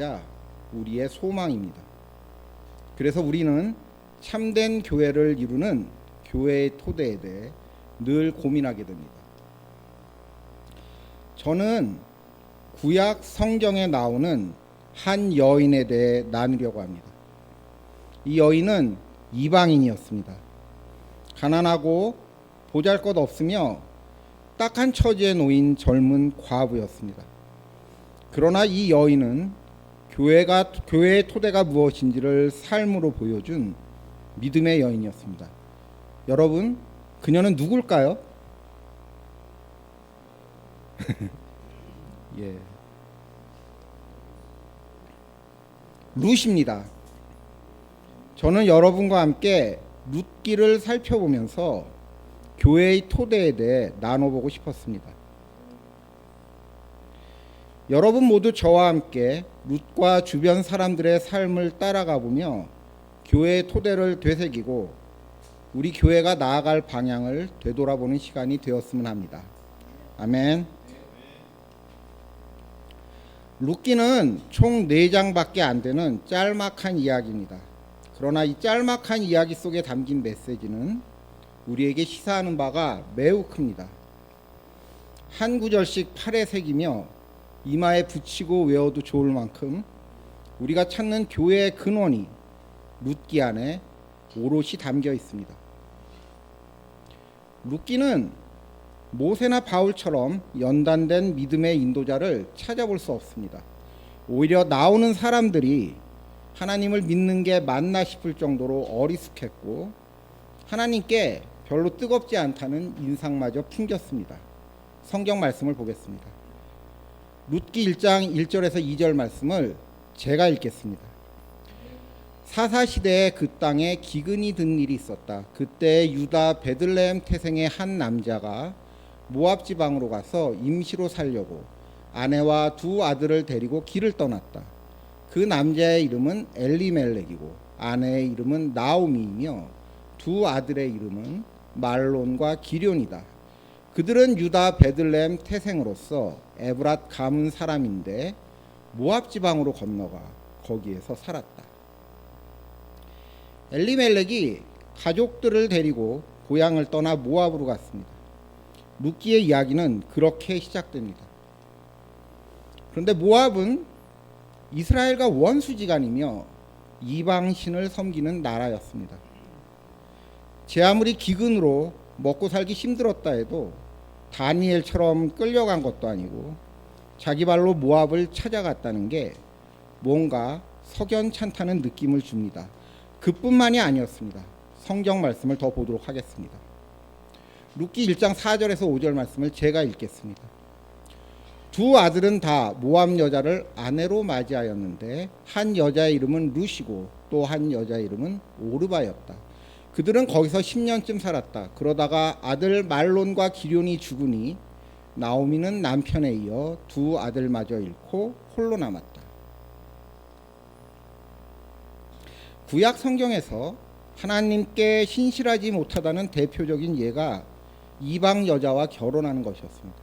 교회이자 우리의 소망입니다. 그래서 우리는 참된 교회를 이루는 교회의 토대에 대해 늘 고민하게 됩니다. 저는 구약 성경에 나오는 한 여인에 대해 나누려고 합니다. 이 여인은 이방인이었습니다. 가난하고 보잘것없으며 딱한 처지에 놓인 젊은 과부였습니다. 그러나 이 여인은 교회의 토대가 무엇인지를 삶으로 보여준 믿음의 여인이었습니다. 여러분, 그녀는 누굴까요? 예. 룻입니다. 저는 여러분과 함께 룻기를 살펴보면서 교회의 토대에 대해 나눠보고 싶었습니다. 여러분 모두 저와 함께 룻과 주변 사람들의 삶을 따라가 보며 교회의 토대를 되새기고 우리 교회가 나아갈 방향을 되돌아보는 시간이 되었으면 합니다. 아멘. 룻기는 총 4장밖에 안 되는 짤막한 이야기입니다. 그러나 이 짤막한 이야기 속에 담긴 메시지는 우리에게 시사하는 바가 매우 큽니다. 한 구절씩 팔에 새기며 이마에 붙이고 외워도 좋을 만큼 우리가 찾는 교회의 근원이 룻기 안에 오롯이 담겨 있습니다. 룻기는 모세나 바울처럼 연단된 믿음의 인도자를 찾아볼 수 없습니다. 오히려 나오는 사람들이 하나님을 믿는 게 맞나 싶을 정도로 어리숙했고 하나님께 별로 뜨겁지 않다는 인상마저 풍겼습니다. 성경 말씀을 보겠습니다. 룻기 1장 1절에서 2절 말씀을 제가 읽겠습니다. 사사시대에 그 땅에 기근이 든 일이 있었다. 그때 유다 베들레헴 태생의 한 남자가 모압 지방으로 가서 임시로 살려고 아내와 2 아들을 데리고 길을 떠났다. 그 남자의 이름은 엘리멜렉이고 아내의 이름은 나오미이며 2 아들의 이름은 말론과 기럐이다. 그들은 유다 베들레헴 태생으로서 에브랏 가문 사람인데 모압 지방으로 건너가 거기에서 살았다. 엘리멜렉이 가족들을 데리고 고향을 떠나 모압으로 갔습니다. 룻기의 이야기는 그렇게 시작됩니다. 그런데 모압은 이스라엘과 원수지간이며 이방신을 섬기는 나라였습니다. 제 아무리 기근으로 먹고 살기 힘들었다 해도 다니엘처럼 끌려간 것도 아니고 자기 발로 모압을 찾아갔다는 게 뭔가 석연찮다는 느낌을 줍니다. 그뿐만이 아니었습니다. 성경 말씀을 더 보도록 하겠습니다. 룻기 1장 4절에서 5절 말씀을 제가 읽겠습니다. 2 아들은 다 모압 여자를 아내로 맞이하였는데 한 여자의 이름은 룻이고 또 한 여자의 이름은 오르바였다. 그들은 거기서 10년쯤 살았다. 그러다가 아들 말론과 기럐이 죽으니 나오미는 남편에 이어 2 아들마저 잃고 홀로 남았다. 구약 성경에서 하나님께 신실하지 못하다는 대표적인 예가 이방 여자와 결혼하는 것이었습니다.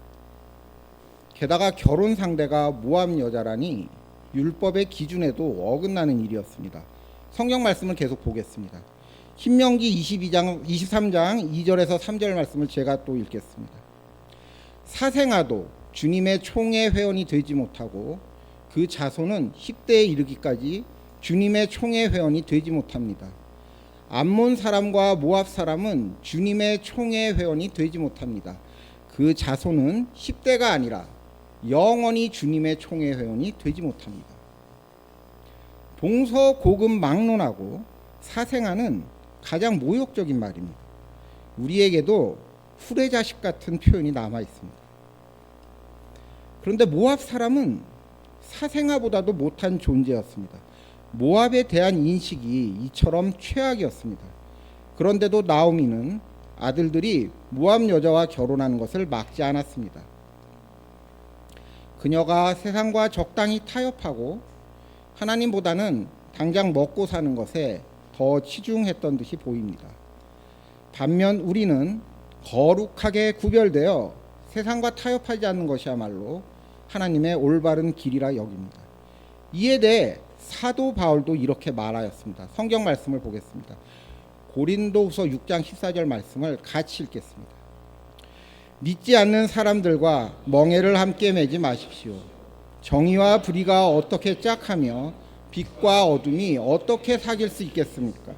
게다가 결혼 상대가 모압 여자라니 율법의 기준에도 어긋나는 일이었습니다. 성경 말씀을 계속 보겠습니다. 신명기 23장 2절에서 3절 말씀을 제가 또 읽겠습니다. 사생아도 주님의 총회 회원이 되지 못하고 그 자손은 10대에 이르기까지 주님의 총회 회원이 되지 못합니다. 암몬 사람과 모압 사람은 주님의 총회 회원이 되지 못합니다. 그 자손은 10대가 아니라 영원히 주님의 총회 회원이 되지 못합니다. 동서고금 막론하고 사생아는 가장 모욕적인 말입니다. 우리에게도 후레자식 같은 표현이 남아 있습니다. 그런데 모압 사람은 사생아보다도 못한 존재였습니다. 모압에 대한 인식이 이처럼 최악이었습니다. 그런데도 나오미는 아들들이 모압 여자와 결혼하는 것을 막지 않았습니다. 그녀가 세상과 적당히 타협하고 하나님보다는 당장 먹고 사는 것에 더 치중했던 듯이 보입니다. 반면 우리는 거룩하게 구별되어 세상과 타협하지 않는 것이야말로 하나님의 올바른 길이라 여깁니다. 이에 대해 사도 바울도 이렇게 말하였습니다. 성경 말씀을 보겠습니다. 고린도후서 6장 14절 말씀을 같이 읽겠습니다. 믿지 않는 사람들과 멍에를 함께 매지 마십시오. 정의와 불의가 어떻게 짝하며 빛과 어둠이 어떻게 사귈 수 있겠습니까?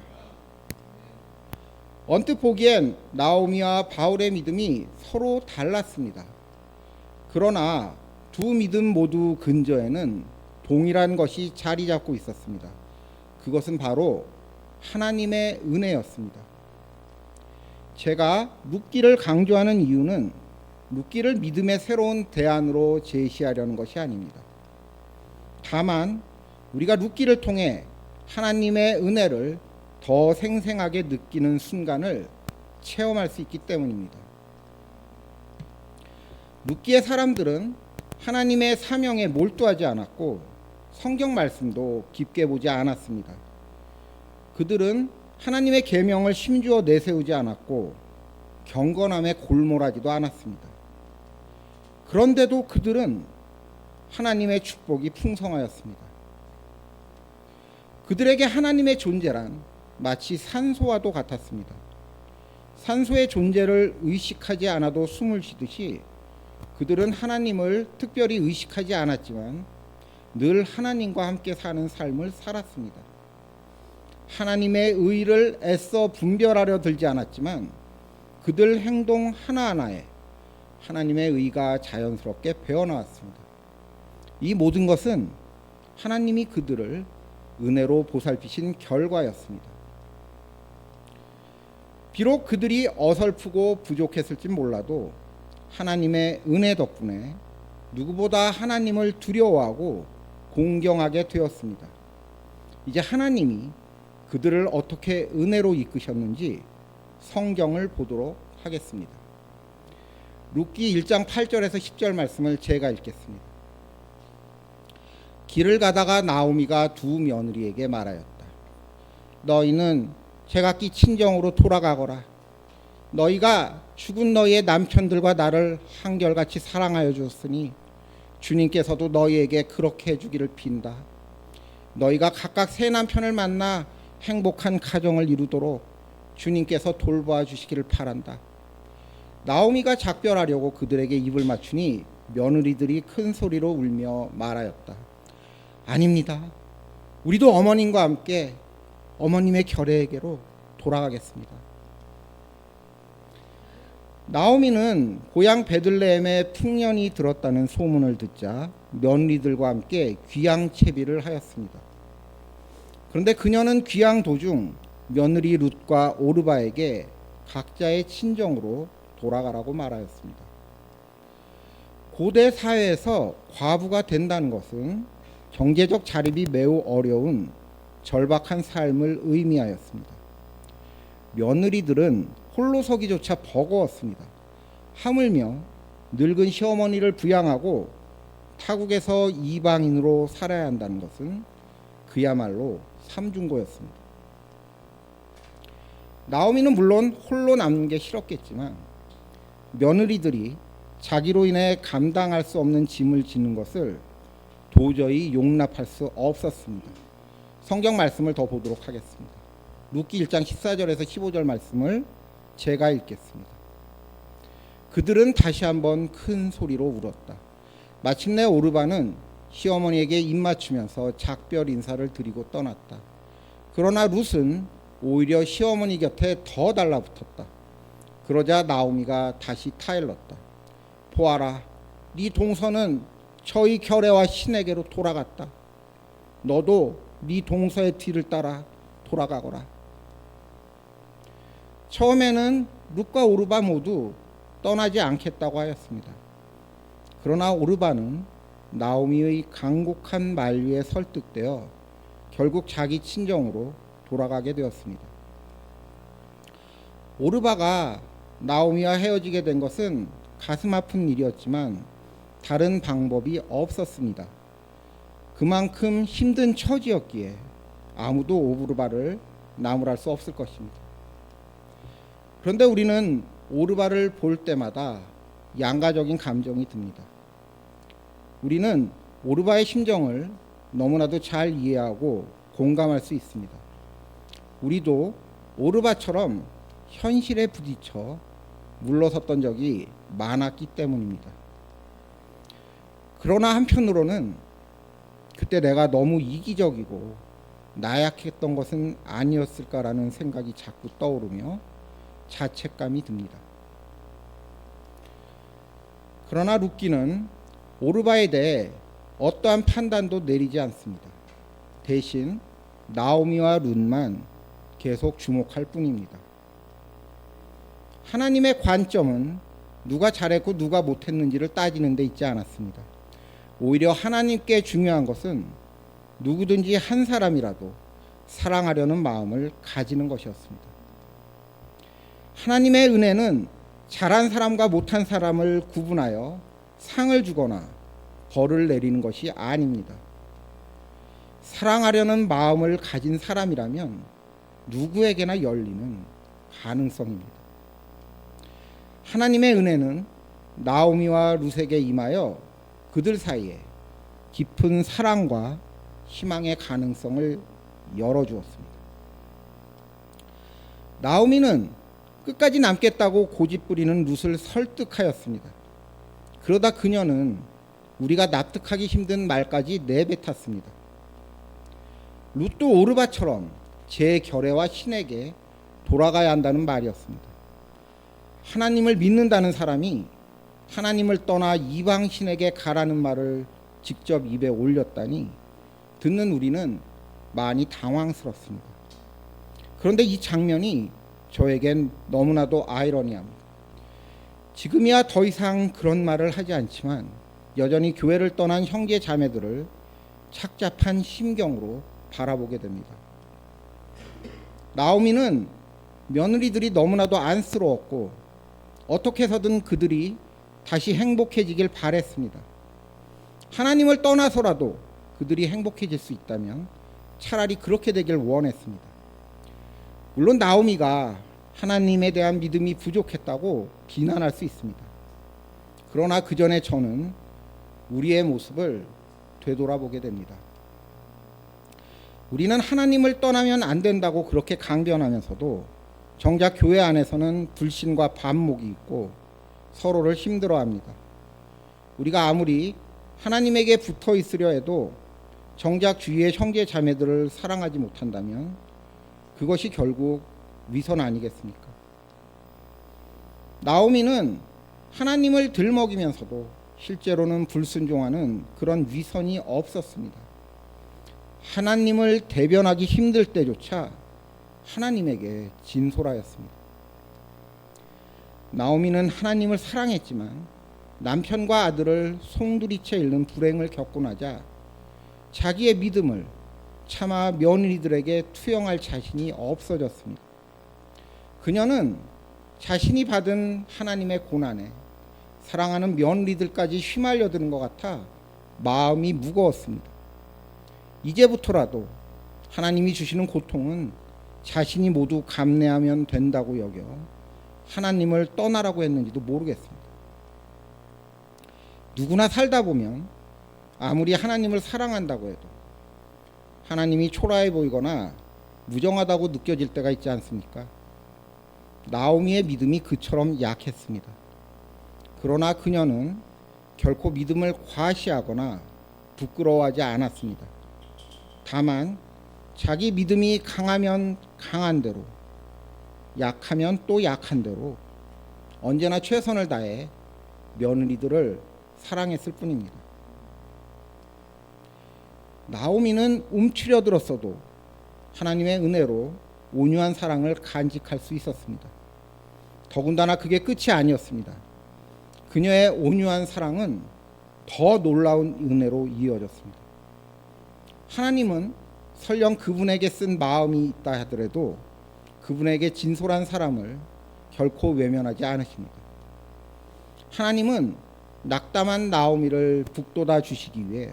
언뜻 보기엔 나오미와 바울의 믿음이 서로 달랐습니다. 그러나 두 믿음 모두 근저에는 동일한 것이 자리 잡고 있었습니다. 그것은 바로 하나님의 은혜였습니다. 제가 룻기를 강조하는 이유는 룻기를 믿음의 새로운 대안으로 제시하려는 것이 아닙니다. 다만 우리가 룻기를 통해 하나님의 은혜를 더 생생하게 느끼는 순간을 체험할 수 있기 때문입니다. 룻기의 사람들은 하나님의 사명에 몰두하지 않았고 성경 말씀도 깊게 보지 않았습니다. 그들은 하나님의 계명을 심주어 내세우지 않았고 경건함에 골몰하지도 않았습니다. 그런데도 그들은 하나님의 축복이 풍성하였습니다. 그들에게 하나님의 존재란 마치 산소와도 같았습니다. 산소의 존재를 의식하지 않아도 숨을 쉬듯이 그들은 하나님을 특별히 의식하지 않았지만 늘 하나님과 함께 사는 삶을 살았습니다. 하나님의 의를 애써 분별하려 들지 않았지만 그들 행동 하나하나에 하나님의 의가 자연스럽게 배어나왔습니다. 이 모든 것은 하나님이 그들을 은혜로 보살피신 결과였습니다. 비록 그들이 어설프고 부족했을지 몰라도 하나님의 은혜 덕분에 누구보다 하나님을 두려워하고 공경하게 되었습니다. 이제 하나님이 그들을 어떻게 은혜로 이끄셨는지 성경을 보도록 하겠습니다. 룻기 1장 8절에서 10절 말씀을 제가 읽겠습니다. 길을 가다가 나오미가 두 며느리에게 말하였다. 너희는 제각기 친정으로 돌아가거라. 너희가 죽은 너희의 남편들과 나를 한결같이 사랑하여 주었으니 주님께서도 너희에게 그렇게 해주기를 빈다. 너희가 각각 새 남편을 만나 행복한 가정을 이루도록 주님께서 돌보아 주시기를 바란다. 나오미가 작별하려고 그들에게 입을 맞추니 며느리들이 큰 소리로 울며 말하였다. 아닙니다. 우리도 어머님과 함께 어머님의 결례에게로 돌아가겠습니다. 나오미는 고향 베들레헴에 풍년이 들었다는 소문을 듣자 며느리들과 함께 귀양 채비를 하였습니다. 그런데 그녀는 귀양 도중 며느리 룻과 오르바에게 각자의 친정으로 돌아가라고 말하였습니다. 고대 사회에서 과부가 된다는 것은 경제적 자립이 매우 어려운 절박한 삶을 의미하였습니다. 며느리들은 홀로 서기조차 버거웠습니다. 하물며 늙은 시어머니를 부양하고 타국에서 이방인으로 살아야 한다는 것은 그야말로 삼중고였습니다. 나오미는 물론 홀로 남는 게 싫었겠지만 며느리들이 자기로 인해 감당할 수 없는 짐을 지는 것을 도저히 용납할 수 없었습니다. 성경 말씀을 더 보도록 하겠습니다. 룻기 1장 14절에서 15절 말씀을 제가 읽겠습니다. 그들은 다시 한번 큰 소리로 울었다. 마침내 오르바는 시어머니에게 입맞추면서 작별 인사를 드리고 떠났다. 그러나 룻은 오히려 시어머니 곁에 더 달라붙었다. 그러자 나오미가 다시 타일렀다. 보아라, 네 동서는 저희 결례와 신에게로 돌아갔다. 너도 네 동서의 뒤를 따라 돌아가거라. 처음에는 룻과 오르바 모두 떠나지 않겠다고 하였습니다. 그러나 오르바는 나오미의 간곡한 만류에 설득되어 결국 자기 친정으로 돌아가게 되었습니다. 오르바가 나오미와 헤어지게 된 것은 가슴 아픈 일이었지만 다른 방법이 없었습니다. 그만큼 힘든 처지였기에 아무도 오르바를 나무랄 수 없을 것입니다. 그런데 우리는 오르바를 볼 때마다 양가적인 감정이 듭니다. 우리는 오르바의 심정을 너무나도 잘 이해하고 공감할 수 있습니다. 우리도 오르바처럼 현실에 부딪혀 물러섰던 적이 많았기 때문입니다. 그러나 한편으로는 그때 내가 너무 이기적이고 나약했던 것은 아니었을까라는 생각이 자꾸 떠오르며 자책감이 듭니다. 그러나 룻기는 오르바에 대해 어떠한 판단도 내리지 않습니다. 대신 나오미와 룻만 계속 주목할 뿐입니다. 하나님의 관점은 누가 잘했고 누가 못했는지를 따지는 데 있지 않았습니다. 오히려 하나님께 중요한 것은 누구든지 한 사람이라도 사랑하려는 마음을 가지는 것이었습니다. 하나님의 은혜는 잘한 사람과 못한 사람을 구분하여 상을 주거나 벌을 내리는 것이 아닙니다. 사랑하려는 마음을 가진 사람이라면 누구에게나 열리는 가능성입니다. 하나님의 은혜는 나오미와 룻에게 임하여 그들 사이에 깊은 사랑과 희망의 가능성을 열어주었습니다. 나오미는 끝까지 남겠다고 고집부리는 룻을 설득하였습니다. 그러다 그녀는 우리가 납득하기 힘든 말까지 내뱉었습니다. 룻도 오르바처럼 제 결례와 신에게 돌아가야 한다는 말이었습니다. 하나님을 믿는다는 사람이 하나님을 떠나 이방 신에게 가라는 말을 직접 입에 올렸다니 듣는 우리는 많이 당황스럽습니다. 그런데 이 장면이 저에겐 너무나도 아이러니합니다. 지금이야 더 이상 그런 말을 하지 않지만 여전히 교회를 떠난 형제 자매들을 착잡한 심경으로 바라보게 됩니다. 나오미는 며느리들이 너무나도 안쓰러웠고 어떻게 해서든 그들이 다시 행복해지길 바랬습니다. 하나님을 떠나서라도 그들이 행복해질 수 있다면 차라리 그렇게 되길 원했습니다. 물론 나오미가 하나님에 대한 믿음이 부족했다고 비난할 수 있습니다. 그러나 그 전에 저는 우리의 모습을 되돌아보게 됩니다. 우리는 하나님을 떠나면 안 된다고 그렇게 강변하면서도 정작 교회 안에서는 불신과 반목이 있고 서로를 힘들어합니다. 우리가 아무리 하나님에게 붙어 있으려 해도 정작 주위의 형제 자매들을 사랑하지 못한다면 그것이 결국 위선 아니겠습니까? 나오미는 하나님을 들먹이면서도 실제로는 불순종하는 그런 위선이 없었습니다. 하나님을 대변하기 힘들 때조차 하나님에게 진솔하였습니다. 나오미는 하나님을 사랑했지만 남편과 아들을 송두리째 잃는 불행을 겪고 나자 자기의 믿음을 차마 며느리들에게 투영할 자신이 없어졌습니다. 그녀는 자신이 받은 하나님의 고난에 사랑하는 며느리들까지 휘말려드는 것 같아 마음이 무거웠습니다. 이제부터라도 하나님이 주시는 고통은 자신이 모두 감내하면 된다고 여겨 하나님을 떠나라고 했는지도 모르겠습니다. 누구나 살다 보면 아무리 하나님을 사랑한다고 해도 하나님이 초라해 보이거나 무정하다고 느껴질 때가 있지 않습니까? 나오미의 믿음이 그처럼 약했습니다. 그러나 그녀는 결코 믿음을 과시하거나 부끄러워하지 않았습니다. 다만 자기 믿음이 강하면 강한 대로, 약하면 또 약한 대로 언제나 최선을 다해 며느리들을 사랑했을 뿐입니다. 나오미는 움츠려들었어도 하나님의 은혜로 온유한 사랑을 간직할 수 있었습니다. 더군다나 그게 끝이 아니었습니다. 그녀의 온유한 사랑은 더 놀라운 은혜로 이어졌습니다. 하나님은 설령 그분에게 쓴 마음이 있다 하더라도 그분에게 진솔한 사람을 결코 외면하지 않으십니다. 하나님은 낙담한 나오미를 북돋아 주시기 위해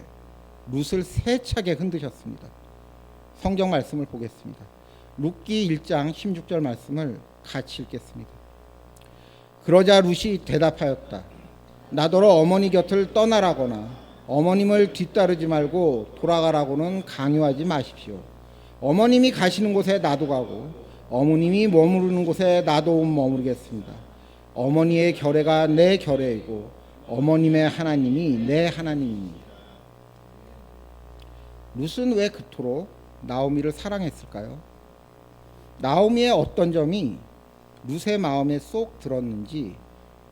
룻을 세차게 흔드셨습니다. 성경 말씀을 보겠습니다. 룻기 1장 16절 말씀을 같이 읽겠습니다. 그러자 룻이 대답하였다. 나더러 어머니 곁을 떠나라거나 어머님을 뒤따르지 말고 돌아가라고는 강요하지 마십시오. 어머님이 가시는 곳에 나도 가고 어머님이 머무르는 곳에 나도 머무르겠습니다. 어머니의 결례가 내 결례이고 어머님의 하나님이 내 하나님입니다. 룻은 왜 그토록 나오미를 사랑했을까요? 나오미의 어떤 점이 룻의 마음에 쏙 들었는지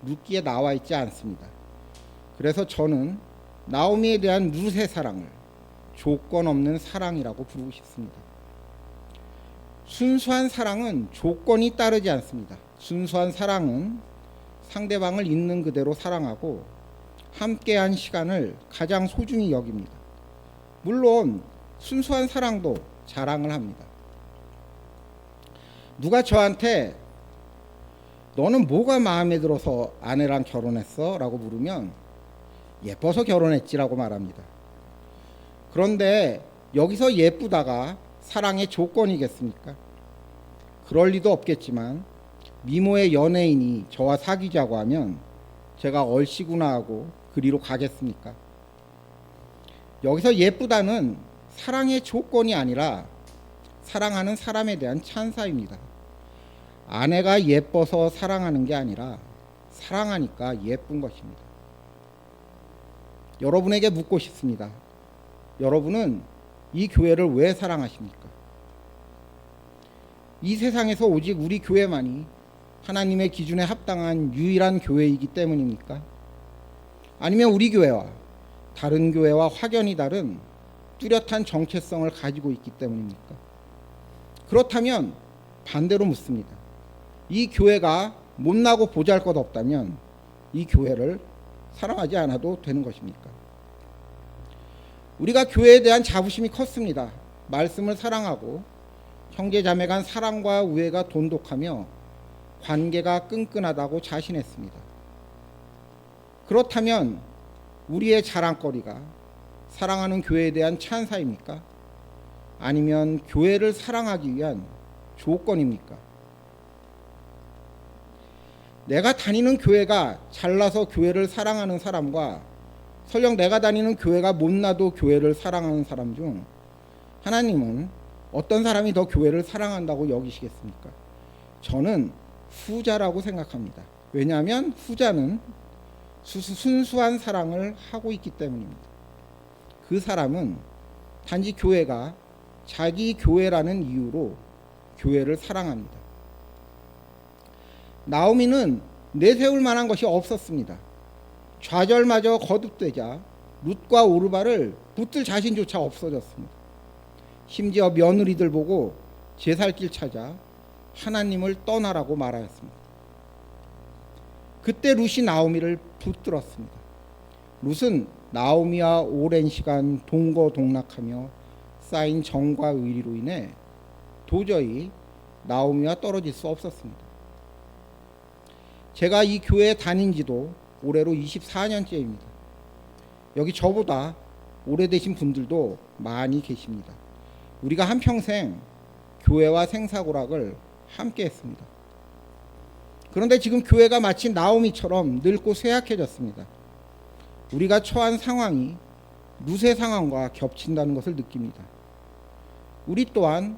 룻기에 나와 있지 않습니다. 그래서 저는 나오미에 대한 룻의 사랑을 조건 없는 사랑이라고 부르고 싶습니다. 순수한 사랑은 조건이 따르지 않습니다. 순수한 사랑은 상대방을 있는 그대로 사랑하고 함께한 시간을 가장 소중히 여깁니다. 물론 순수한 사랑도 자랑을 합니다. 누가 저한테 너는 뭐가 마음에 들어서 아내랑 결혼했어? 라고 물으면 예뻐서 결혼했지라고 말합니다. 그런데 여기서 예쁘다가 사랑의 조건이겠습니까? 그럴 리도 없겠지만 미모의 연예인이 저와 사귀자고 하면 제가 얼씨구나 하고 그리로 가겠습니까? 여기서 예쁘다는 사랑의 조건이 아니라 사랑하는 사람에 대한 찬사입니다. 아내가 예뻐서 사랑하는 게 아니라 사랑하니까 예쁜 것입니다. 여러분에게 묻고 싶습니다. 여러분은 이 교회를 왜 사랑하십니까? 이 세상에서 오직 우리 교회만이 하나님의 기준에 합당한 유일한 교회이기 때문입니까? 아니면 우리 교회와 다른 교회와 확연히 다른 뚜렷한 정체성을 가지고 있기 때문입니까? 그렇다면 반대로 묻습니다. 이 교회가 못나고 보잘것없다면 이 교회를 사랑하지 않아도 되는 것입니까? 우리가 교회에 대한 자부심이 컸습니다. 말씀을 사랑하고 형제자매 간 사랑과 우애가 돈독하며 관계가 끈끈하다고 자신했습니다. 그렇다면 우리의 자랑거리가 사랑하는 교회에 대한 찬사입니까? 아니면 교회를 사랑하기 위한 조건입니까? 내가 다니는 교회가 잘나서 교회를 사랑하는 사람과 설령 내가 다니는 교회가 못나도 교회를 사랑하는 사람 중 하나님은 어떤 사람이 더 교회를 사랑한다고 여기시겠습니까? 저는 후자라고 생각합니다. 왜냐하면 후자는 순수한 사랑을 하고 있기 때문입니다. 그 사람은 단지 교회가 자기 교회라는 이유로 교회를 사랑합니다. 나오미는 내세울 만한 것이 없었습니다. 좌절마저 거듭되자 룻과 오르바를 붙들 자신조차 없어졌습니다. 심지어 며느리들 보고 제 살 길 찾아 하나님을 떠나라고 말하였습니다. 그때 룻이 나오미를 붙들었습니다. 룻은 나오미와 오랜 시간 동거동락하며 쌓인 정과 의리로 인해 도저히 나오미와 떨어질 수 없었습니다. 제가 이 교회에 다닌 지도 올해로 24년째입니다. 여기 저보다 오래되신 분들도 많이 계십니다. 우리가 한평생 교회와 생사고락을 함께 했습니다. 그런데 지금 교회가 마치 나오미처럼 늙고 쇠약해졌습니다. 우리가 처한 상황이 룻의 상황과 겹친다는 것을 느낍니다. 우리 또한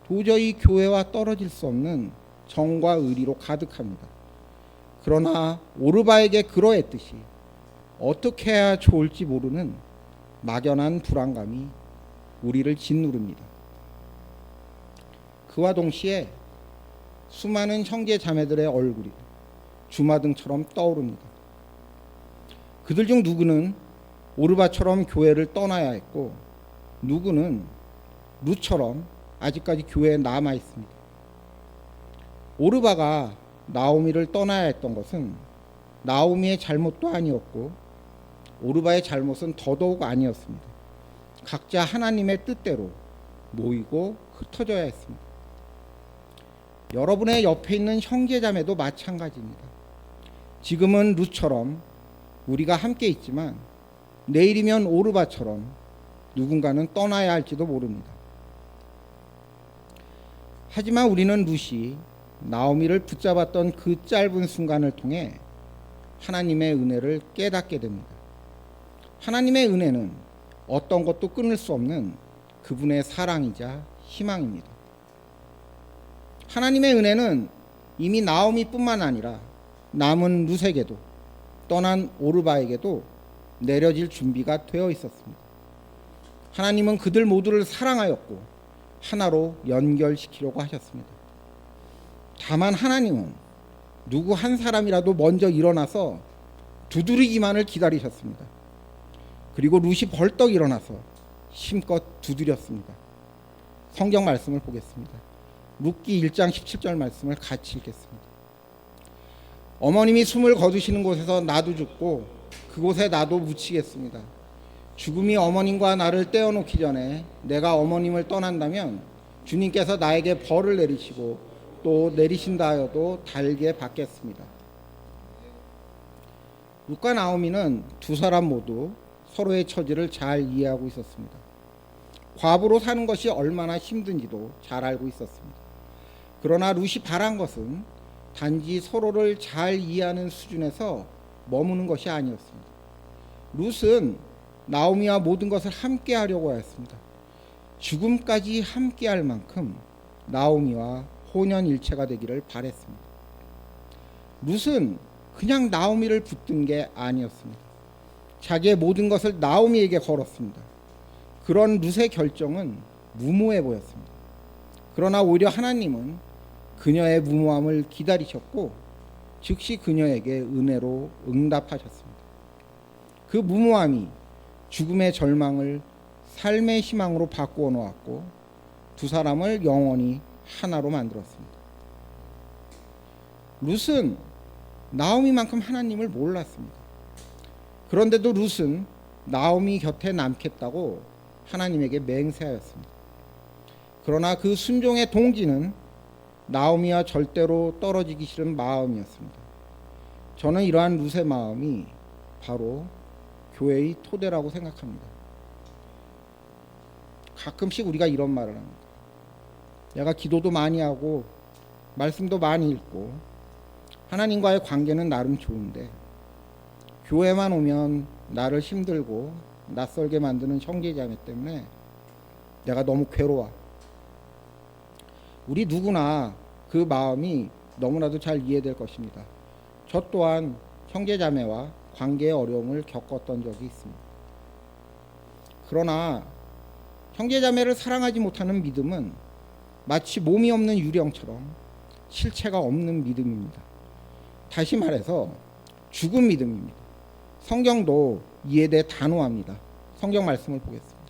도저히 교회와 떨어질 수 없는 정과 의리로 가득합니다. 그러나 오르바에게 그러했듯이 어떻게 해야 좋을지 모르는 막연한 불안감이 우리를 짓누릅니다. 그와 동시에 수많은 형제 자매들의 얼굴이 주마등처럼 떠오릅니다. 그들 중 누구는 오르바처럼 교회를 떠나야 했고 누구는 룻처럼 아직까지 교회에 남아 있습니다. 오르바가 나오미를 떠나야 했던 것은 나오미의 잘못도 아니었고 오르바의 잘못은 더더욱 아니었습니다. 각자 하나님의 뜻대로 모이고 흩어져야 했습니다. 여러분의 옆에 있는 형제자매도 마찬가지입니다. 지금은 룻처럼 우리가 함께 있지만 내일이면 오르바처럼 누군가는 떠나야 할지도 모릅니다. 하지만 우리는 룻이 나오미를 붙잡았던 그 짧은 순간을 통해 하나님의 은혜를 깨닫게 됩니다. 하나님의 은혜는 어떤 것도 끊을 수 없는 그분의 사랑이자 희망입니다. 하나님의 은혜는 이미 나오미뿐만 아니라 남은 룻에게도 떠난 오르바에게도 내려질 준비가 되어 있었습니다. 하나님은 그들 모두를 사랑하였고 하나로 연결시키려고 하셨습니다. 다만 하나님은 누구 한 사람이라도 먼저 일어나서 두드리기만을 기다리셨습니다. 그리고 룻이 벌떡 일어나서 힘껏 두드렸습니다. 성경 말씀을 보겠습니다. 룻기 1장 17절 말씀을 같이 읽겠습니다. 어머님이 숨을 거두시는 곳에서 나도 죽고 그곳에 나도 묻히겠습니다. 죽음이 어머님과 나를 떼어놓기 전에 내가 어머님을 떠난다면 주님께서 나에게 벌을 내리시고 또 내리신다 하여도 달게 받겠습니다. 룻과 나오미는 두 사람 모두 서로의 처지를 잘 이해하고 있었습니다. 과부로 사는 것이 얼마나 힘든지도 잘 알고 있었습니다. 그러나 룻이 바란 것은 단지 서로를 잘 이해하는 수준에서 머무는 것이 아니었습니다. 룻은 나오미와 모든 것을 함께 하려고 하였습니다. 죽음까지 함께 할 만큼 나오미와 혼연일체가 되기를 바랬습니다. 룻은 그냥 나오미를 붙든 게 아니었습니다. 자기의 모든 것을 나오미에게 걸었습니다. 그런 룻의 결정은 무모해 보였습니다. 그러나 오히려 하나님은 그녀의 무모함을 기다리셨고 즉시 그녀에게 은혜로 응답하셨습니다. 그 무모함이 죽음의 절망을 삶의 희망으로 바꾸어 놓았고 두 사람을 영원히 하나로 만들었습니다. 룻은 나오미만큼 하나님을 몰랐습니다. 그런데도 룻은 나오미 곁에 남겠다고 하나님에게 맹세하였습니다. 그러나 그 순종의 동기는 나오미와 절대로 떨어지기 싫은 마음이었습니다. 저는 이러한 룻의 마음이 바로 교회의 토대라고 생각합니다. 가끔씩 우리가 이런 말을 합니다. 내가 기도도 많이 하고 말씀도 많이 읽고 하나님과의 관계는 나름 좋은데 교회만 오면 나를 힘들고 낯설게 만드는 형제자매 때문에 내가 너무 괴로워. 우리 누구나 그 마음이 너무나도 잘 이해될 것입니다. 저 또한 형제자매와 관계의 어려움을 겪었던 적이 있습니다. 그러나 형제자매를 사랑하지 못하는 믿음은 마치 몸이 없는 유령처럼 실체가 없는 믿음입니다. 다시 말해서 죽은 믿음입니다. 성경도 이에 대해 단호합니다. 성경 말씀을 보겠습니다.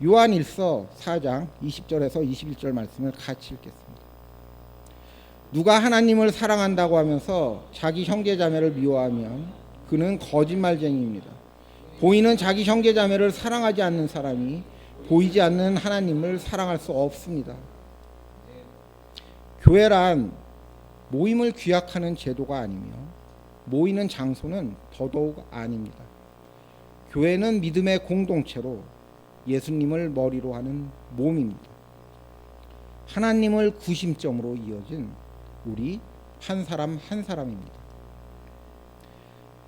요한일서 4장 20절에서 21절 말씀을 같이 읽겠습니다. 누가 하나님을 사랑한다고 하면서 자기 형제자매를 미워하면 그는 거짓말쟁이입니다. 보이는 자기 형제자매를 사랑하지 않는 사람이 보이지 않는 하나님을 사랑할 수 없습니다. 교회란 모임을 규약하는 제도가 아니며 모이는 장소는 더더욱 아닙니다. 교회는 믿음의 공동체로 예수님을 머리로 하는 몸입니다. 하나님을 구심점으로 이어진 우리 한 사람 한 사람입니다.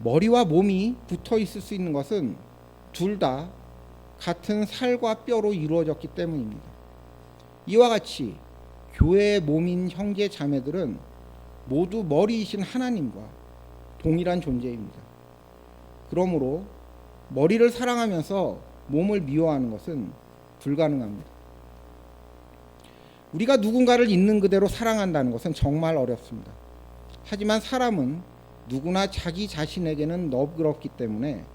머리와 몸이 붙어 있을 수 있는 것은 둘 다 같은 살과 뼈로 이루어졌기 때문입니다. 이와 같이 교회의 몸인 형제 자매들은 모두 머리이신 하나님과 동일한 존재입니다. 그러므로 머리를 사랑하면서 몸을 미워하는 것은 불가능합니다. 우리가 누군가를 있는 그대로 사랑한다는 것은 정말 어렵습니다. 하지만 사람은 누구나 자기 자신에게는 너그럽기 때문에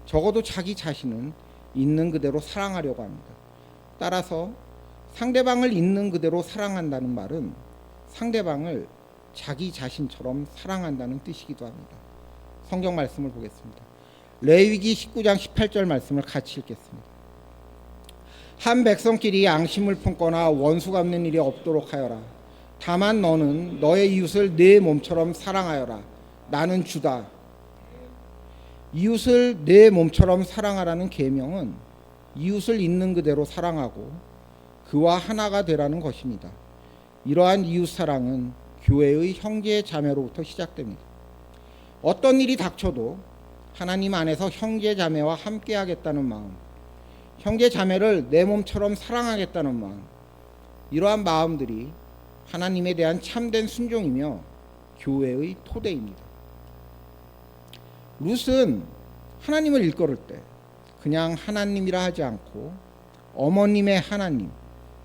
적어도 자기 자신은 있는 그대로 사랑하려고 합니다. 따라서 상대방을 있는 그대로 사랑한다는 말은 상대방을 자기 자신처럼 사랑한다는 뜻이기도 합니다. 성경 말씀을 보겠습니다. 레위기 19장 18절 말씀을 같이 읽겠습니다. 한 백성끼리 양심을 품거나 원수 갚는 일이 없도록 하여라. 다만 너는 너의 이웃을 내 몸처럼 사랑하여라. 나는 주다. 이웃을 내 몸처럼 사랑하라는 계명은 이웃을 있는 그대로 사랑하고 그와 하나가 되라는 것입니다. 이러한 이웃 사랑은 교회의 형제 자매로부터 시작됩니다. 어떤 일이 닥쳐도 하나님 안에서 형제 자매와 함께 하겠다는 마음, 형제 자매를 내 몸처럼 사랑하겠다는 마음, 이러한 마음들이 하나님에 대한 참된 순종이며 교회의 토대입니다. 룻은 하나님을 일컬을 때 그냥 하나님이라 하지 않고 어머님의 하나님,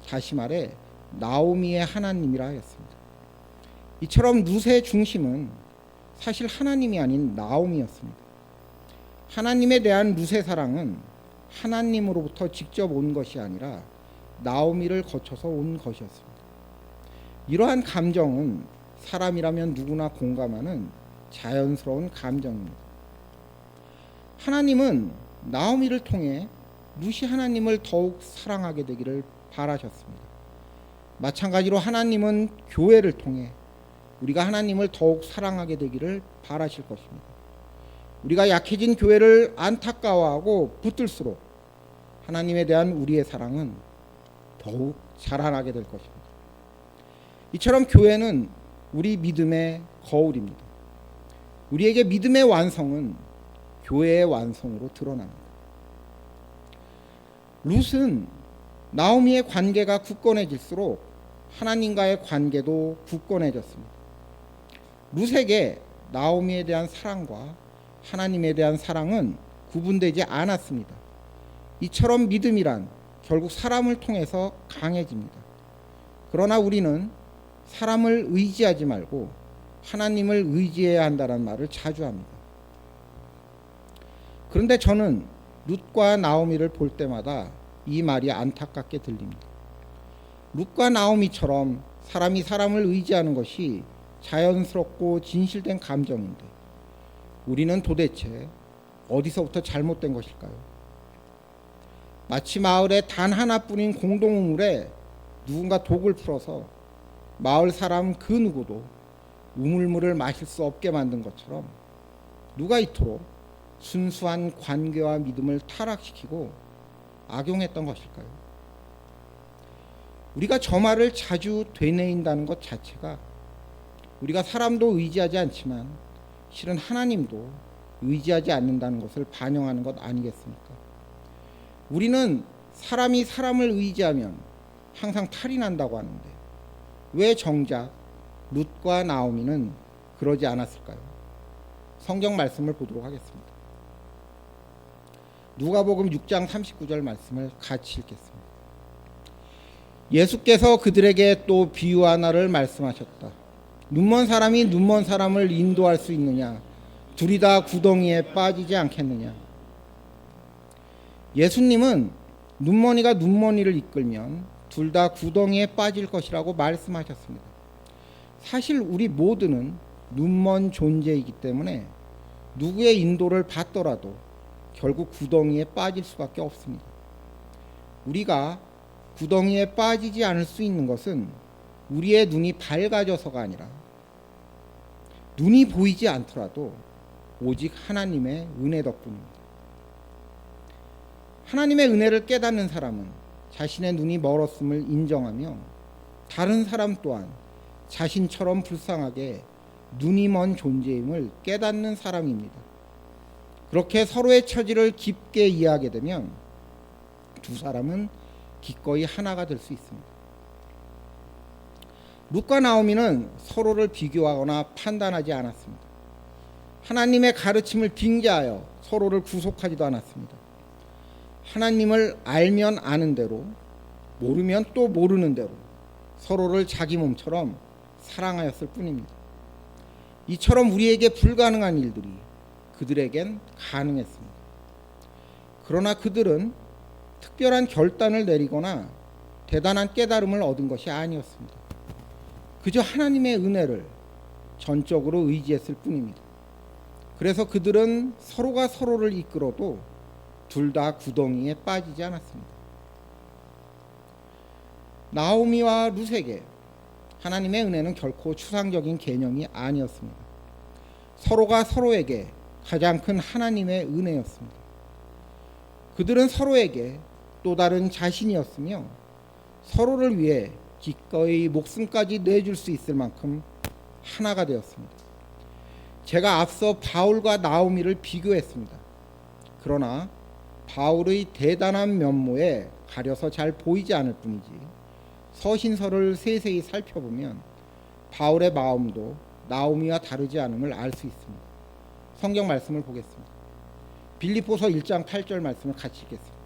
다시 말해 나오미의 하나님이라 하였습니다. 이처럼 룻의 중심은 사실 하나님이 아닌 나오미였습니다. 하나님에 대한 룻의 사랑은 하나님으로부터 직접 온 것이 아니라 나오미를 거쳐서 온 것이었습니다. 이러한 감정은 사람이라면 누구나 공감하는 자연스러운 감정입니다. 하나님은 나오미를 통해 룻이 하나님을 더욱 사랑하게 되기를 바라셨습니다. 마찬가지로 하나님은 교회를 통해 우리가 하나님을 더욱 사랑하게 되기를 바라실 것입니다. 우리가 약해진 교회를 안타까워하고 붙들수록 하나님에 대한 우리의 사랑은 더욱 자라나게 될 것입니다. 이처럼 교회는 우리 믿음의 거울입니다. 우리에게 믿음의 완성은 교회의 완성으로 드러납니다. 룻은 나오미의 관계가 굳건해질수록 하나님과의 관계도 굳건해졌습니다. 룻에게 나오미에 대한 사랑과 하나님에 대한 사랑은 구분되지 않았습니다. 이처럼 믿음이란 결국 사람을 통해서 강해집니다. 그러나 우리는 사람을 의지하지 말고 하나님을 의지해야 한다는 말을 자주 합니다. 그런데 저는 룻과 나오미를 볼 때마다 이 말이 안타깝게 들립니다. 룻과 나오미처럼 사람이 사람을 의지하는 것이 자연스럽고 진실된 감정인데 우리는 도대체 어디서부터 잘못된 것일까요? 마치 마을에 단 하나뿐인 공동우물에 누군가 독을 풀어서 마을 사람 그 누구도 우물물을 마실 수 없게 만든 것처럼 누가 이토록 순수한 관계와 믿음을 타락시키고 악용했던 것일까요? 우리가 저 말을 자주 되뇌인다는 것 자체가 우리가 사람도 의지하지 않지만 실은 하나님도 의지하지 않는다는 것을 반영하는 것 아니겠습니까? 우리는 사람이 사람을 의지하면 항상 탈이 난다고 하는데 왜 정작 룻과 나오미는 그러지 않았을까요? 성경 말씀을 보도록 하겠습니다. 누가복음 6장 39절 말씀을 같이 읽겠습니다. 예수께서 그들에게 또 비유 하나를 말씀하셨다. 눈먼 사람이 눈먼 사람을 인도할 수 있느냐? 둘이 다 구덩이에 빠지지 않겠느냐? 예수님은 눈먼이가 눈먼이를 이끌면 둘 다 구덩이에 빠질 것이라고 말씀하셨습니다. 사실 우리 모두는 눈먼 존재이기 때문에 누구의 인도를 받더라도 결국 구덩이에 빠질 수밖에 없습니다. 우리가 구덩이에 빠지지 않을 수 있는 것은 우리의 눈이 밝아져서가 아니라 눈이 보이지 않더라도 오직 하나님의 은혜 덕분입니다. 하나님의 은혜를 깨닫는 사람은 자신의 눈이 멀었음을 인정하며 다른 사람 또한 자신처럼 불쌍하게 눈이 먼 존재임을 깨닫는 사람입니다. 그렇게 서로의 처지를 깊게 이해하게 되면 두 사람은 기꺼이 하나가 될 수 있습니다. 룻과 나오미는 서로를 비교하거나 판단하지 않았습니다. 하나님의 가르침을 빙자하여 서로를 구속하지도 않았습니다. 하나님을 알면 아는 대로, 모르면 또 모르는 대로 서로를 자기 몸처럼 사랑하였을 뿐입니다. 이처럼 우리에게 불가능한 일들이 그들에겐 가능했습니다. 그러나 그들은 특별한 결단을 내리거나 대단한 깨달음을 얻은 것이 아니었습니다. 그저 하나님의 은혜를 전적으로 의지했을 뿐입니다. 그래서 그들은 서로가 서로를 이끌어도 둘 다 구덩이에 빠지지 않았습니다. 나오미와 룻에게 하나님의 은혜는 결코 추상적인 개념이 아니었습니다. 서로가 서로에게 가장 큰 하나님의 은혜였습니다. 그들은 서로에게 또 다른 자신이었으며 서로를 위해 기꺼이 목숨까지 내줄 수 있을 만큼 하나가 되었습니다. 제가 앞서 바울과 나오미를 비교했습니다. 그러나 바울의 대단한 면모에 가려서 잘 보이지 않을 뿐이지 서신서를 세세히 살펴보면 바울의 마음도 나오미와 다르지 않음을 알 수 있습니다. 성경 말씀을 보겠습니다. 빌립보서 1장 8절 말씀을 같이 읽겠습니다.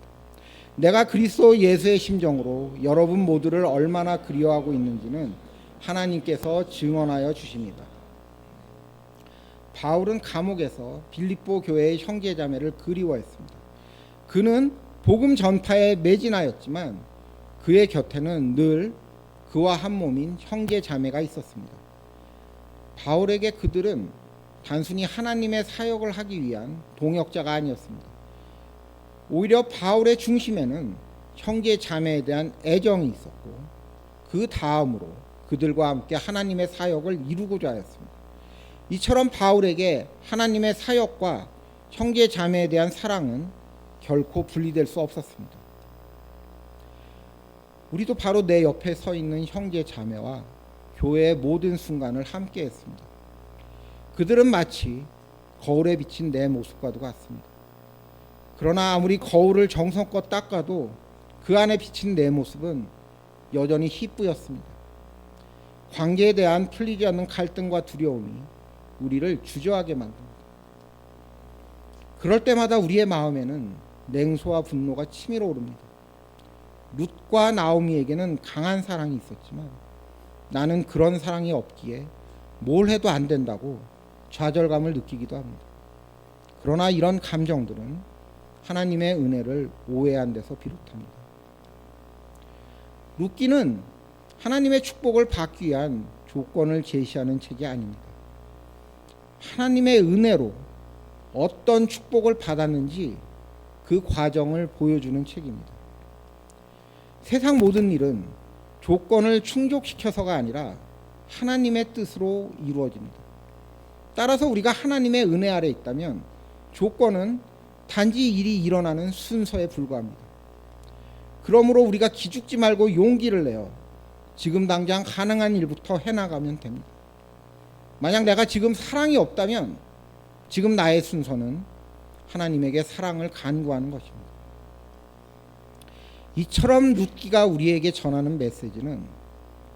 내가 그리스도 예수의 심정으로 여러분 모두를 얼마나 그리워하고 있는지는 하나님께서 증언하여 주십니다. 바울은 감옥에서 빌립보 교회의 형제자매를 그리워했습니다. 그는 복음 전파에 매진하였지만 그의 곁에는 늘 그와 한 몸인 형제자매가 있었습니다. 바울에게 그들은 단순히 하나님의 사역을 하기 위한 동역자가 아니었습니다. 오히려 바울의 중심에는 형제자매에 대한 애정이 있었고 그 다음으로 그들과 함께 하나님의 사역을 이루고자 하였습니다. 이처럼 바울에게 하나님의 사역과 형제자매에 대한 사랑은 결코 분리될 수 없었습니다. 우리도 바로 내 옆에 서 있는 형제자매와 교회의 모든 순간을 함께 했습니다. 그들은 마치 거울에 비친 내 모습과도 같습니다. 그러나 아무리 거울을 정성껏 닦아도 그 안에 비친 내 모습은 여전히 희뿌였습니다. 관계에 대한 풀리지 않는 갈등과 두려움이 우리를 주저하게 만듭니다. 그럴 때마다 우리의 마음에는 냉소와 분노가 치밀어 오릅니다. 룻과 나오미에게는 강한 사랑이 있었지만 나는 그런 사랑이 없기에 뭘 해도 안 된다고 좌절감을 느끼기도 합니다. 그러나 이런 감정들은 하나님의 은혜를 오해한 데서 비롯합니다. 룻기는 하나님의 축복을 받기 위한 조건을 제시하는 책이 아닙니다. 하나님의 은혜로 어떤 축복을 받았는지 그 과정을 보여주는 책입니다. 세상 모든 일은 조건을 충족시켜서가 아니라 하나님의 뜻으로 이루어집니다. 따라서 우리가 하나님의 은혜 아래 있다면 조건은 단지 일이 일어나는 순서에 불과합니다. 그러므로 우리가 기죽지 말고 용기를 내어 지금 당장 가능한 일부터 해나가면 됩니다. 만약 내가 지금 사랑이 없다면 지금 나의 순서는 하나님에게 사랑을 간구하는 것입니다. 이처럼 룻기가 우리에게 전하는 메시지는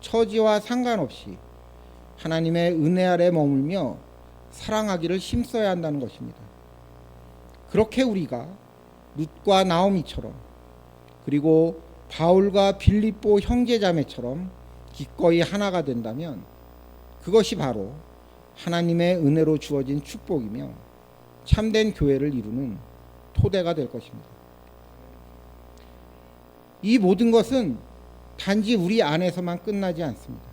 처지와 상관없이 하나님의 은혜 아래 머물며 사랑하기를 힘써야 한다는 것입니다. 그렇게 우리가 룻과 나오미처럼 그리고 바울과 빌립보 형제자매처럼 기꺼이 하나가 된다면 그것이 바로 하나님의 은혜로 주어진 축복이며 참된 교회를 이루는 토대가 될 것입니다. 이 모든 것은 단지 우리 안에서만 끝나지 않습니다.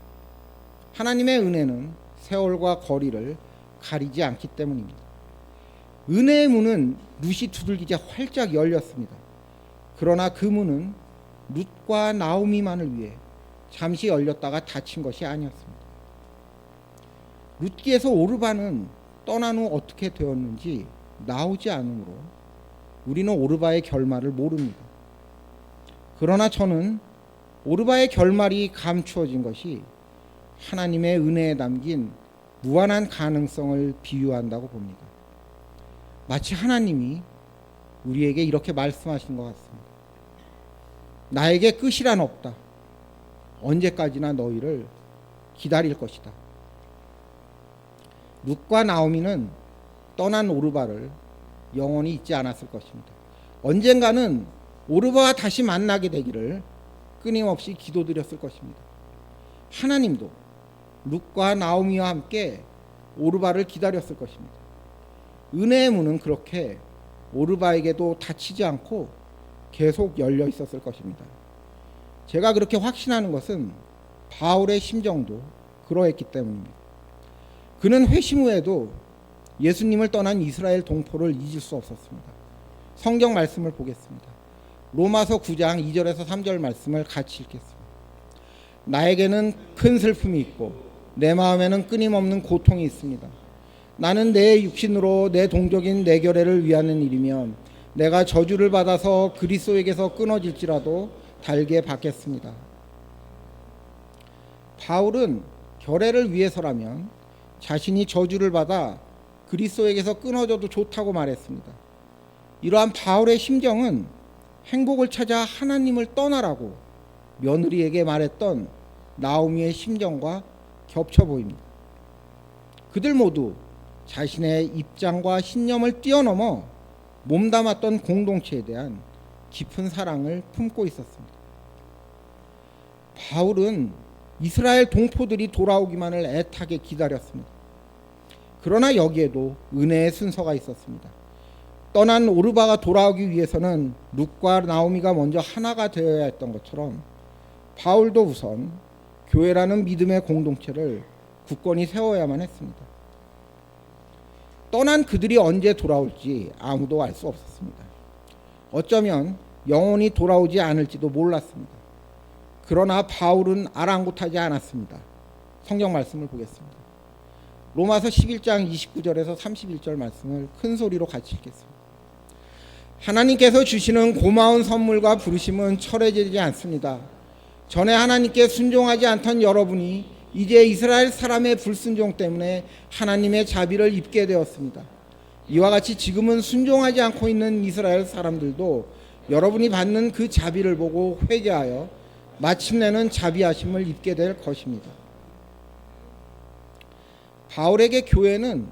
하나님의 은혜는 세월과 거리를 가리지 않기 때문입니다. 은혜의 문은 룻이 두들기자 활짝 열렸습니다. 그러나 그 문은 룻과 나오미만을 위해 잠시 열렸다가 닫힌 것이 아니었습니다. 룻기에서 오르바는 떠난 후 어떻게 되었는지 나오지 않으므로 우리는 오르바의 결말을 모릅니다. 그러나 저는 오르바의 결말이 감추어진 것이 하나님의 은혜에 담긴 무한한 가능성을 비유한다고 봅니다. 마치 하나님이 우리에게 이렇게 말씀하신 것 같습니다. 나에게 끝이란 없다. 언제까지나 너희를 기다릴 것이다. 룻과 나오미는 떠난 오르바를 영원히 잊지 않았을 것입니다. 언젠가는 오르바와 다시 만나게 되기를 끊임없이 기도드렸을 것입니다. 하나님도 룻과 나오미와 함께 오르바를 기다렸을 것입니다. 은혜의 문은 그렇게 오르바에게도 닫히지 않고 계속 열려 있었을 것입니다. 제가 그렇게 확신하는 것은 바울의 심정도 그러했기 때문입니다. 그는 회심 후에도 예수님을 떠난 이스라엘 동포를 잊을 수 없었습니다. 성경 말씀을 보겠습니다. 로마서 9장 2절에서 3절 말씀을 같이 읽겠습니다. 나에게는 큰 슬픔이 있고 내 마음에는 끊임없는 고통이 있습니다. 나는 내 육신으로 내 동족인 내 결례를 위하는 일이면 내가 저주를 받아서 그리스도에게서 끊어질지라도 달게 받겠습니다. 바울은 결례를 위해서라면 자신이 저주를 받아 그리스도에게서 끊어져도 좋다고 말했습니다. 이러한 바울의 심정은 행복을 찾아 하나님을 떠나라고 며느리에게 말했던 나오미의 심정과 겹쳐 보입니다. 그들 모두 자신의 입장과 신념을 뛰어넘어 몸담았던 공동체에 대한 깊은 사랑을 품고 있었습니다. 바울은 이스라엘 동포들이 돌아오기만을 애타게 기다렸습니다. 그러나 여기에도 은혜의 순서가 있었습니다. 떠난 오르바가 돌아오기 위해서는 룻과 나오미가 먼저 하나가 되어야 했던 것처럼 바울도 우선 교회라는 믿음의 공동체를 굳건히 세워야만 했습니다. 떠난 그들이 언제 돌아올지 아무도 알 수 없었습니다. 어쩌면 영원히 돌아오지 않을지도 몰랐습니다. 그러나 바울은 아랑곳하지 않았습니다. 성경 말씀을 보겠습니다. 로마서 11장 29절에서 31절 말씀을 큰 소리로 같이 읽겠습니다. 하나님께서 주시는 고마운 선물과 부르심은 철회되지 않습니다. 전에 하나님께 순종하지 않던 여러분이 이제 이스라엘 사람의 불순종 때문에 하나님의 자비를 입게 되었습니다. 이와 같이 지금은 순종하지 않고 있는 이스라엘 사람들도 여러분이 받는 그 자비를 보고 회개하여 마침내는 자비하심을 입게 될 것입니다. 바울에게 교회는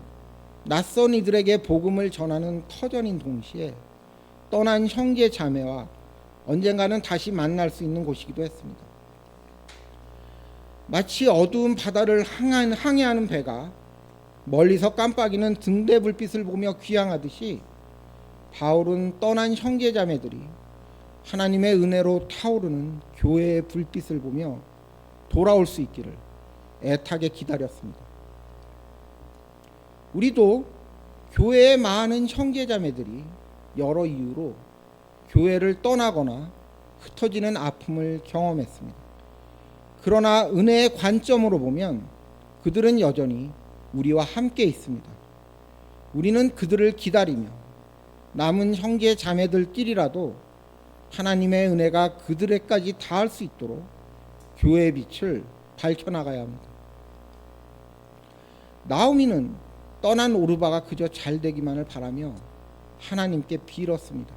낯선 이들에게 복음을 전하는 터전인 동시에 떠난 형제 자매와 언젠가는 다시 만날 수 있는 곳이기도 했습니다. 마치 어두운 바다를 항해하는 배가 멀리서 깜빡이는 등대 불빛을 보며 귀향하듯이 바울은 떠난 형제 자매들이 하나님의 은혜로 타오르는 교회의 불빛을 보며 돌아올 수 있기를 애타게 기다렸습니다. 우리도 교회의 많은 형제 자매들이 여러 이유로 교회를 떠나거나 흩어지는 아픔을 경험했습니다. 그러나 은혜의 관점으로 보면 그들은 여전히 우리와 함께 있습니다. 우리는 그들을 기다리며 남은 형제 자매들끼리라도 하나님의 은혜가 그들에까지 닿을 수 있도록 교회의 빛을 밝혀나가야 합니다. 나오미는 떠난 오르바가 그저 잘 되기만을 바라며 하나님께 빌었습니다.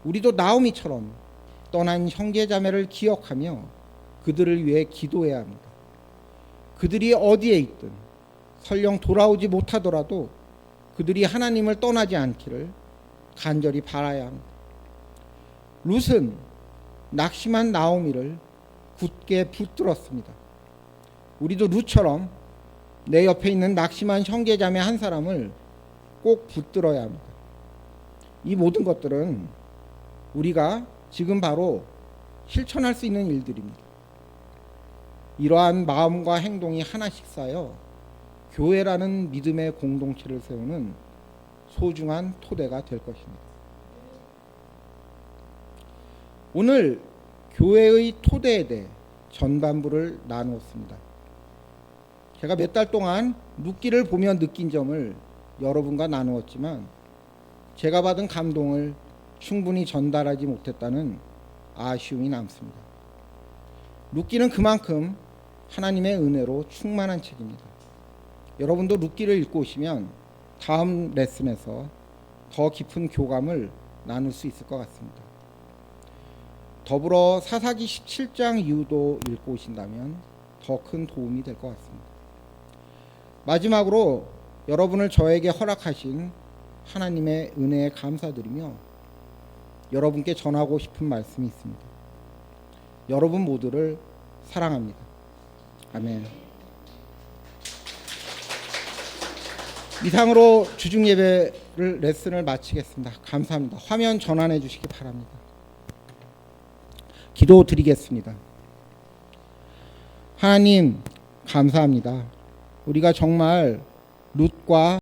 우리도 나오미처럼 떠난 형제 자매를 기억하며 그들을 위해 기도해야 합니다. 그들이 어디에 있든 설령 돌아오지 못하더라도 그들이 하나님을 떠나지 않기를 간절히 바라야 합니다. 룻은 낙심한 나오미를 굳게 붙들었습니다. 우리도 룻처럼 내 옆에 있는 낙심한 형제자매 한 사람을 꼭 붙들어야 합니다. 이 모든 것들은 우리가 지금 바로 실천할 수 있는 일들입니다. 이러한 마음과 행동이 하나씩 쌓여 교회라는 믿음의 공동체를 세우는 소중한 토대가 될 것입니다. 오늘 교회의 토대에 대해 전반부를 나누었습니다. 제가 몇 달 동안 룻기를 보며 느낀 점을 여러분과 나누었지만 제가 받은 감동을 충분히 전달하지 못했다는 아쉬움이 남습니다. 룻기는 그만큼 하나님의 은혜로 충만한 책입니다. 여러분도 룻기를 읽고 오시면 다음 레슨에서 더 깊은 교감을 나눌 수 있을 것 같습니다. 더불어 사사기 17장 이후도 읽고 오신다면 더 큰 도움이 될 것 같습니다. 마지막으로 여러분을 저에게 허락하신 하나님의 은혜에 감사드리며 여러분께 전하고 싶은 말씀이 있습니다. 여러분 모두를 사랑합니다. 아멘. 이상으로 주중 예배를 레슨을 마치겠습니다. 감사합니다. 화면 전환해 주시기 바랍니다. 기도 드리겠습니다. 하나님 감사합니다. 우리가 정말 룻과